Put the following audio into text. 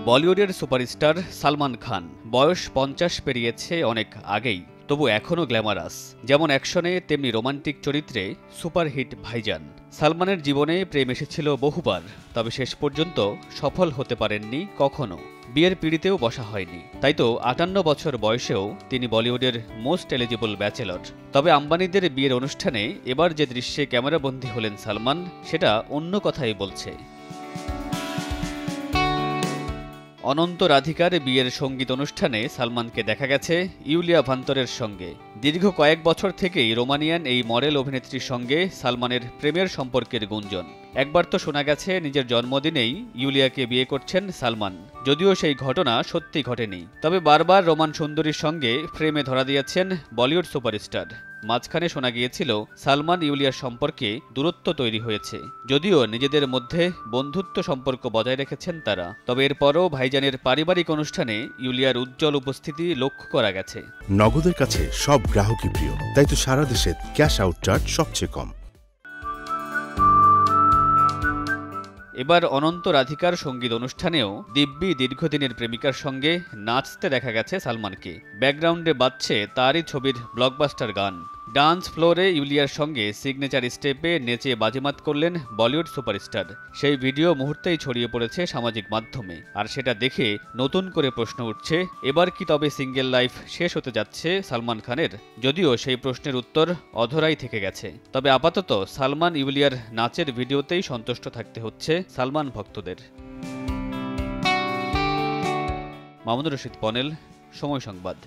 বলিউডের সুপারস্টার সালমান খান বয়স 50 পেরিয়েছে অনেক আগেই, তবু এখনও গ্ল্যামারাস। যেমন অ্যাকশনে তেমনি রোমান্টিক চরিত্রে সুপারহিট ভাইজান। সালমানের জীবনে প্রেম এসেছিল বহুবার, তবে শেষ পর্যন্ত সফল হতে পারেননি কখনো। বিয়ের পিঁড়িতেও বসা হয়নি, তাই তো 58 বছর বয়সেও তিনি বলিউডের মোস্ট এলিজিবল ব্যাচেলর। তবে আম্বানিদের বিয়ের অনুষ্ঠানে এবার যে দৃশ্যে ক্যামেরাবন্দী হলেন সালমান, সেটা অন্য কথাই বলছে। অনন্ত রাধিকার বিয়ের সঙ্গীত অনুষ্ঠানে সালমানকে দেখা গেছে ইউলিয়া ভান্তরের সঙ্গে। দীর্ঘ কয়েক বছর থেকেই রোমানিয়ান এই মডেল অভিনেত্রীর সঙ্গে সালমানের প্রেমের সম্পর্কের গুঞ্জন। একবার তো শোনা গেছে নিজের জন্মদিনেই ইউলিয়াকে বিয়ে করছেন সালমান, যদিও সেই ঘটনা সত্যি ঘটেনি। তবে বারবার রোমান সুন্দরীর সঙ্গে ফ্রেমে ধরা দিয়েছেন বলিউড সুপারস্টার। মাঝখানে শোনা গিয়েছিল সালমান ইউলিয়ার সম্পর্কে দূরত্ব তৈরি হয়েছে, যদিও নিজেদের মধ্যে বন্ধুত্ব সম্পর্ক বজায় রেখেছেন তারা। তবে এরপরও ভাইজানের পারিবারিক অনুষ্ঠানে ইউলিয়ার উজ্জ্বল উপস্থিতি লক্ষ্য করা গেছে। নগদের কাছে সব গ্রাহকই প্রিয়, তাই তো সারা দেশে ক্যাশ আউট চার্জ সবচেয়ে কম। এবার অনন্ত রাধিকার সঙ্গীত অনুষ্ঠানেও দিব্যি দীর্ঘদিনের প্রেমিকার সঙ্গে নাচতে দেখা গেছে সালমানকে। ব্যাকগ্রাউন্ডে বাজছে তারই ছবির ব্লকবাস্টার গান। ডান্স ফ্লোরে ইউলিয়ার সঙ্গে সিগনেচার স্টেপে নেচে বাজিমাত করলেন বলিউড সুপারস্টার। সেই ভিডিও মুহূর্তেই ছড়িয়ে পড়েছে সামাজিক মাধ্যমে। আর সেটা দেখে নতুন করে প্রশ্ন উঠছে, এবার কি তবে সিঙ্গেল লাইফ শেষ হতে যাচ্ছে সালমান খানের? যদিও সেই প্রশ্নের উত্তর অধরাই থেকে গেছে। তবে আপাতত সালমান ইউলিয়ার নাচের ভিডিওতেই সন্তুষ্ট থাকতে হচ্ছে সালমান ভক্তদের। মামুনুর রশিদ পনেল, সময় সংবাদ।